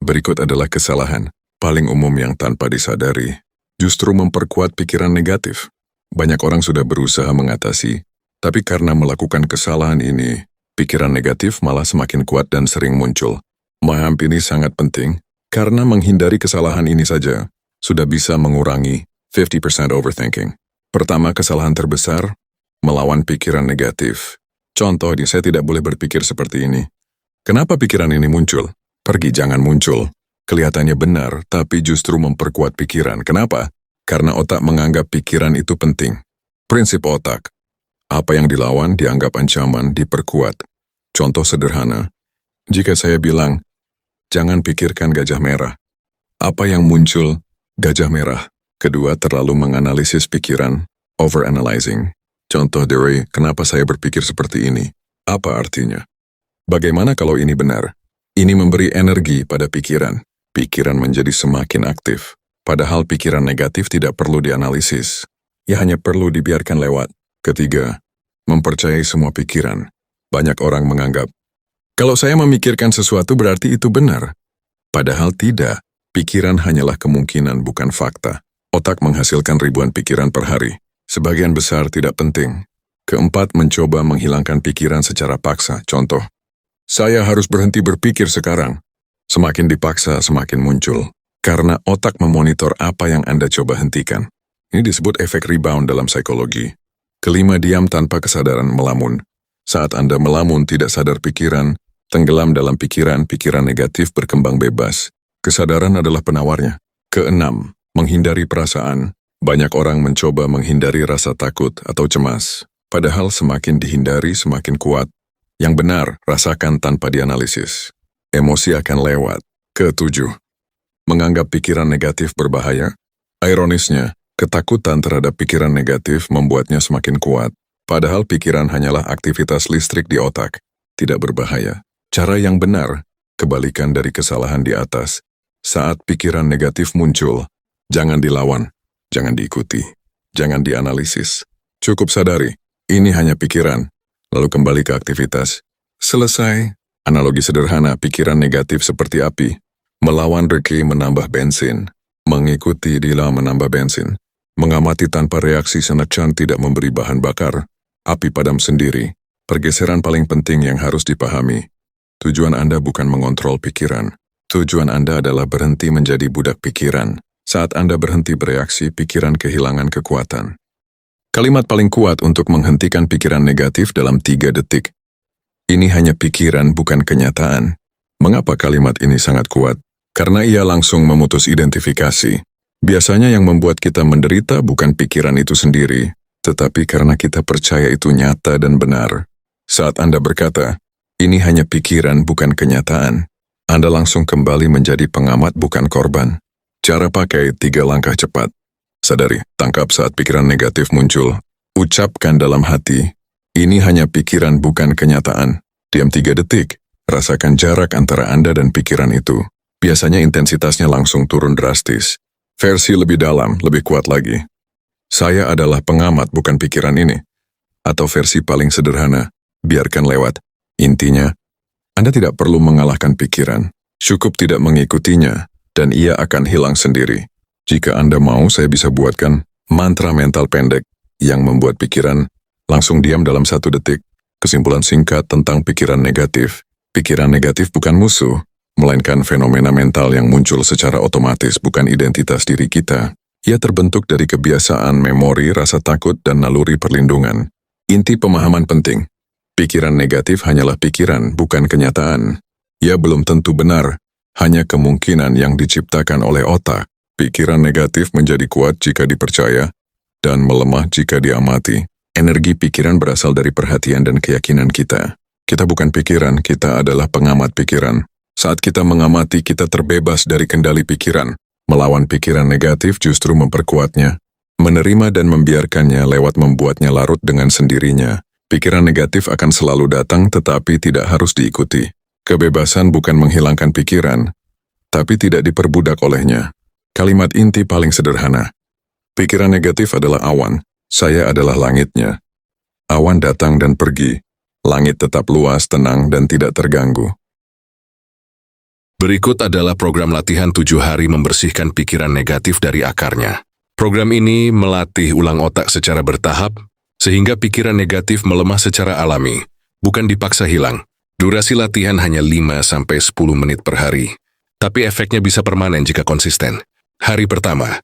Berikut adalah kesalahan paling umum yang tanpa disadari justru memperkuat pikiran negatif. Banyak orang sudah berusaha mengatasi, tapi karena melakukan kesalahan ini, pikiran negatif malah semakin kuat dan sering muncul. Memahami ini sangat penting, karena menghindari kesalahan ini saja sudah bisa mengurangi 50% overthinking. Pertama, kesalahan terbesar, melawan pikiran negatif. Contoh, saya tidak boleh berpikir seperti ini. Kenapa pikiran ini muncul? Pergi, jangan muncul. Kelihatannya benar, tapi justru memperkuat pikiran. Kenapa? Karena otak menganggap pikiran itu penting. Prinsip otak. Apa yang dilawan dianggap ancaman, diperkuat. Contoh sederhana. Jika saya bilang, jangan pikirkan gajah merah. Apa yang muncul? Gajah merah. Kedua, terlalu menganalisis pikiran, overanalyzing. Contoh dari, kenapa saya berpikir seperti ini? Apa artinya? Bagaimana kalau ini benar? Ini memberi energi pada pikiran. Pikiran menjadi semakin aktif. Padahal pikiran negatif tidak perlu dianalisis. Ya hanya perlu dibiarkan lewat. Ketiga, mempercayai semua pikiran. Banyak orang menganggap, kalau saya memikirkan sesuatu berarti itu benar. Padahal tidak. Pikiran hanyalah kemungkinan, bukan fakta. Otak menghasilkan ribuan pikiran per hari. Sebagian besar tidak penting. Keempat, mencoba menghilangkan pikiran secara paksa. Contoh, saya harus berhenti berpikir sekarang. Semakin dipaksa, semakin muncul. Karena otak memonitor apa yang Anda coba hentikan. Ini disebut efek rebound dalam psikologi. Kelima, diam tanpa kesadaran, melamun. Saat Anda melamun, tidak sadar pikiran, tenggelam dalam pikiran, pikiran negatif berkembang bebas. Kesadaran adalah penawarnya. Keenam, menghindari perasaan. Banyak orang mencoba menghindari rasa takut atau cemas. Padahal semakin dihindari, semakin kuat. Yang benar, rasakan tanpa dianalisis. Emosi akan lewat. Ketujuh, menganggap pikiran negatif berbahaya. Ironisnya, ketakutan terhadap pikiran negatif membuatnya semakin kuat. Padahal pikiran hanyalah aktivitas listrik di otak, tidak berbahaya. Cara yang benar, kebalikan dari kesalahan di atas. Saat pikiran negatif muncul, jangan dilawan, jangan diikuti, jangan dianalisis. Cukup sadari, ini hanya pikiran. Lalu kembali ke aktivitas. Selesai. Analogi sederhana, pikiran negatif seperti api. Melawan reki menambah bensin. Mengikuti dila menambah bensin. Mengamati tanpa reaksi senajan tidak memberi bahan bakar. Api padam sendiri. Pergeseran paling penting yang harus dipahami. Tujuan Anda bukan mengontrol pikiran. Tujuan Anda adalah berhenti menjadi budak pikiran. Saat Anda berhenti bereaksi, pikiran kehilangan kekuatan. Kalimat paling kuat untuk menghentikan pikiran negatif dalam 3 detik. Ini hanya pikiran, bukan kenyataan. Mengapa kalimat ini sangat kuat? Karena ia langsung memutus identifikasi. Biasanya yang membuat kita menderita bukan pikiran itu sendiri, tetapi karena kita percaya itu nyata dan benar. Saat Anda berkata, ini hanya pikiran, bukan kenyataan, Anda langsung kembali menjadi pengamat, bukan korban. Cara pakai 3 langkah cepat. Sadari, tangkap saat pikiran negatif muncul. Ucapkan dalam hati, ini hanya pikiran, bukan kenyataan. Diam 3 detik, rasakan jarak antara Anda dan pikiran itu. Biasanya intensitasnya langsung turun drastis. Versi lebih dalam, lebih kuat lagi. Saya adalah pengamat, bukan pikiran ini. Atau versi paling sederhana, biarkan lewat. Intinya, Anda tidak perlu mengalahkan pikiran. Cukup tidak mengikutinya, dan ia akan hilang sendiri. Jika Anda mau, saya bisa buatkan mantra mental pendek yang membuat pikiran langsung diam dalam 1 detik. Kesimpulan singkat tentang pikiran negatif. Pikiran negatif bukan musuh, melainkan fenomena mental yang muncul secara otomatis, bukan identitas diri kita. Ia terbentuk dari kebiasaan, memori, rasa takut, dan naluri perlindungan. Inti pemahaman penting. Pikiran negatif hanyalah pikiran, bukan kenyataan. Ia belum tentu benar, hanya kemungkinan yang diciptakan oleh otak. Pikiran negatif menjadi kuat jika dipercaya, dan melemah jika diamati. Energi pikiran berasal dari perhatian dan keyakinan kita. Kita bukan pikiran, kita adalah pengamat pikiran. Saat kita mengamati, kita terbebas dari kendali pikiran. Melawan pikiran negatif justru memperkuatnya. Menerima dan membiarkannya lewat membuatnya larut dengan sendirinya. Pikiran negatif akan selalu datang, tetapi tidak harus diikuti. Kebebasan bukan menghilangkan pikiran, tapi tidak diperbudak olehnya. Kalimat inti paling sederhana. Pikiran negatif adalah awan, saya adalah langitnya. Awan datang dan pergi, langit tetap luas, tenang, dan tidak terganggu. Berikut adalah program latihan 7 hari membersihkan pikiran negatif dari akarnya. Program ini melatih ulang otak secara bertahap, sehingga pikiran negatif melemah secara alami, bukan dipaksa hilang. Durasi latihan hanya 5-10 menit per hari, tapi efeknya bisa permanen jika konsisten. Hari pertama,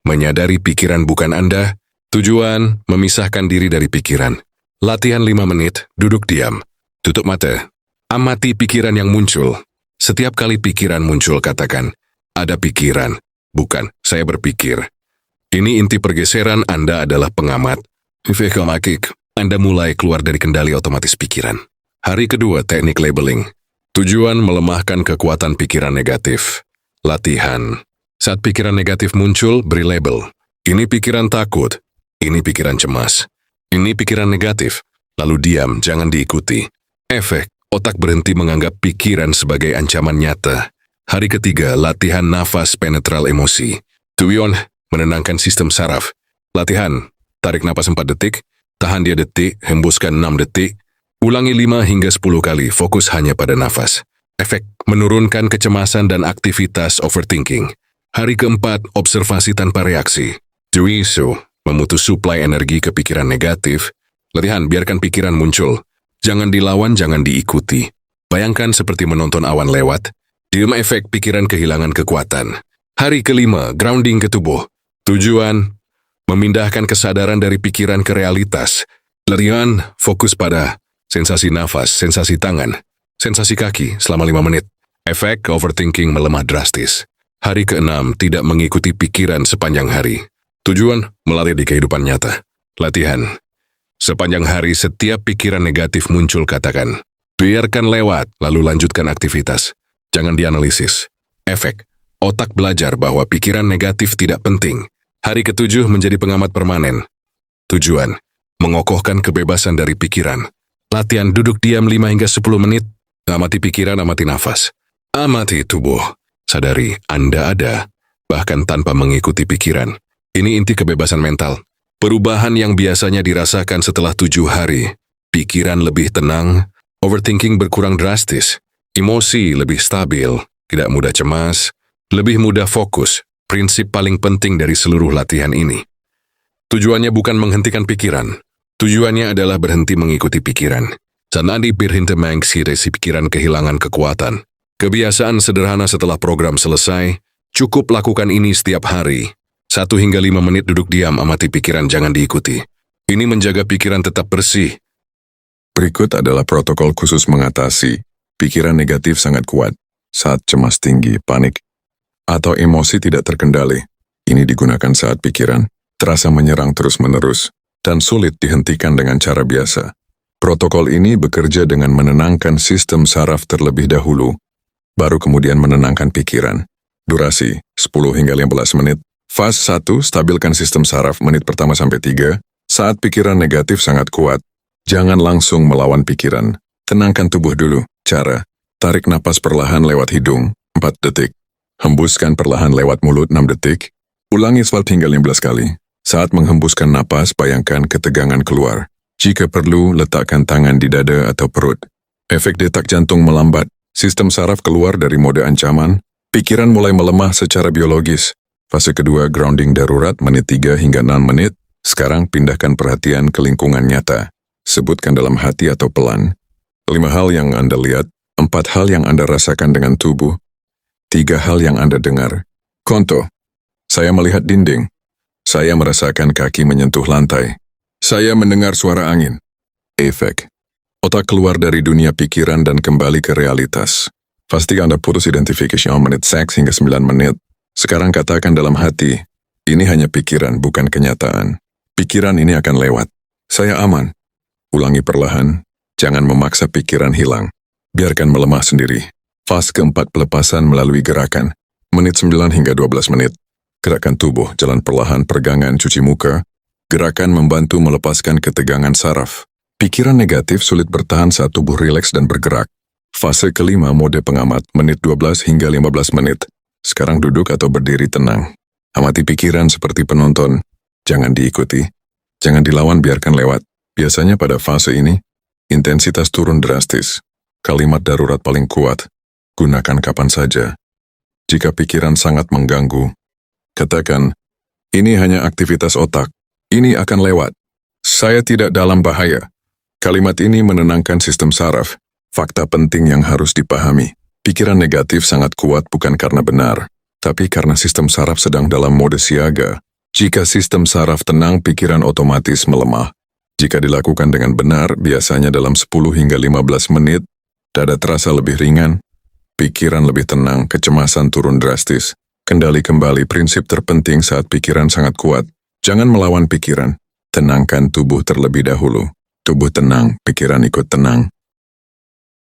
menyadari pikiran bukan Anda. Tujuan, memisahkan diri dari pikiran. Latihan 5 menit, duduk diam, tutup mata. Amati pikiran yang muncul. Setiap kali pikiran muncul, katakan, ada pikiran, bukan saya berpikir. Ini inti pergeseran. Anda adalah pengamat. Anda mulai keluar dari kendali otomatis pikiran. Hari kedua, teknik labeling. Tujuan, melemahkan kekuatan pikiran negatif. Latihan. Saat pikiran negatif muncul, beri label. Ini pikiran takut. Ini pikiran cemas. Ini pikiran negatif. Lalu diam, jangan diikuti. Efek. Otak berhenti menganggap pikiran sebagai ancaman nyata. Hari ketiga, latihan nafas penetral emosi. Tujuan, menenangkan sistem saraf. Latihan, tarik napas 4 detik, tahan 2 detik, hembuskan 6 detik, ulangi 5 hingga 10 kali, fokus hanya pada nafas. Efek, menurunkan kecemasan dan aktivitas overthinking. Hari keempat, observasi tanpa reaksi. Tuisu, memutus suplai energi ke pikiran negatif. Latihan, biarkan pikiran muncul. Jangan dilawan, jangan diikuti. Bayangkan seperti menonton awan lewat. Diam, efek pikiran kehilangan kekuatan. Hari kelima, grounding ke tubuh. Tujuan, memindahkan kesadaran dari pikiran ke realitas. Latihan, fokus pada sensasi nafas, sensasi tangan, sensasi kaki selama 5 menit. Efek overthinking melemah drastis. Hari keenam, tidak mengikuti pikiran sepanjang hari. Tujuan, melatih di kehidupan nyata. Latihan. Sepanjang hari setiap pikiran negatif muncul, katakan, biarkan lewat, lalu lanjutkan aktivitas. Jangan dianalisis. Efek. Otak belajar bahwa pikiran negatif tidak penting. Hari ketujuh, menjadi pengamat permanen. Tujuan. Mengokohkan kebebasan dari pikiran. Latihan duduk diam 5 hingga 10 menit. Amati pikiran, amati nafas. Amati tubuh. Sadari Anda ada, bahkan tanpa mengikuti pikiran. Ini inti kebebasan mental. Perubahan yang biasanya dirasakan setelah 7 hari. Pikiran lebih tenang, overthinking berkurang drastis, emosi lebih stabil, tidak mudah cemas, lebih mudah fokus. Prinsip paling penting dari seluruh latihan ini. Tujuannya bukan menghentikan pikiran. Tujuannya adalah berhenti mengikuti pikiran. Sanadi berhenti mengisi pikiran kehilangan kekuatan. Kebiasaan sederhana setelah program selesai, cukup lakukan ini setiap hari. 1 hingga 5 menit duduk diam, amati pikiran, jangan diikuti. Ini menjaga pikiran tetap bersih. Berikut adalah protokol khusus mengatasi pikiran negatif sangat kuat saat cemas tinggi, panik, atau emosi tidak terkendali. Ini digunakan saat pikiran terasa menyerang terus-menerus dan sulit dihentikan dengan cara biasa. Protokol ini bekerja dengan menenangkan sistem saraf terlebih dahulu, baru kemudian menenangkan pikiran. Durasi 10 hingga 15 menit. Fase 1, stabilkan sistem saraf menit pertama sampai 3. Saat pikiran negatif sangat kuat, jangan langsung melawan pikiran. Tenangkan tubuh dulu. Cara, tarik napas perlahan lewat hidung, 4 detik. Hembuskan perlahan lewat mulut, 6 detik. Ulangi 12 hingga 15 kali. Saat menghembuskan napas, bayangkan ketegangan keluar. Jika perlu, letakkan tangan di dada atau perut. Efek detak jantung melambat. Sistem saraf keluar dari mode ancaman. Pikiran mulai melemah secara biologis. Fase kedua, grounding darurat menit 3 hingga 6 menit. Sekarang pindahkan perhatian ke lingkungan nyata. Sebutkan dalam hati atau pelan. 5 hal yang Anda lihat, 4 hal yang Anda rasakan dengan tubuh, 3 hal yang Anda dengar. Contoh, saya melihat dinding. Saya merasakan kaki menyentuh lantai. Saya mendengar suara angin. Efek. Otak keluar dari dunia pikiran dan kembali ke realitas. Pasti Anda putus identifikasi menit seks hingga 9 menit. Sekarang katakan dalam hati, ini hanya pikiran, bukan kenyataan. Pikiran ini akan lewat. Saya aman. Ulangi perlahan, jangan memaksa pikiran hilang. Biarkan melemah sendiri. Fase keempat, pelepasan melalui gerakan. Menit 9 hingga 12 menit. Gerakan tubuh, jalan perlahan, peregangan, cuci muka. Gerakan membantu melepaskan ketegangan saraf. Pikiran negatif sulit bertahan saat tubuh rileks dan bergerak. Fase kelima, mode pengamat, menit 12 hingga 15 menit. Sekarang duduk atau berdiri tenang. Amati pikiran seperti penonton. Jangan diikuti. Jangan dilawan, biarkan lewat. Biasanya pada fase ini, intensitas turun drastis. Kalimat darurat paling kuat. Gunakan kapan saja. Jika pikiran sangat mengganggu, katakan, ini hanya aktivitas otak. Ini akan lewat. Saya tidak dalam bahaya. Kalimat ini menenangkan sistem saraf. Fakta penting yang harus dipahami. Pikiran negatif sangat kuat bukan karena benar, tapi karena sistem saraf sedang dalam mode siaga. Jika sistem saraf tenang, pikiran otomatis melemah. Jika dilakukan dengan benar, biasanya dalam 10 hingga 15 menit, dada terasa lebih ringan, pikiran lebih tenang, kecemasan turun drastis. Kendali kembali prinsip terpenting saat pikiran sangat kuat. Jangan melawan pikiran. Tenangkan tubuh terlebih dahulu. Tubuh tenang, pikiran ikut tenang.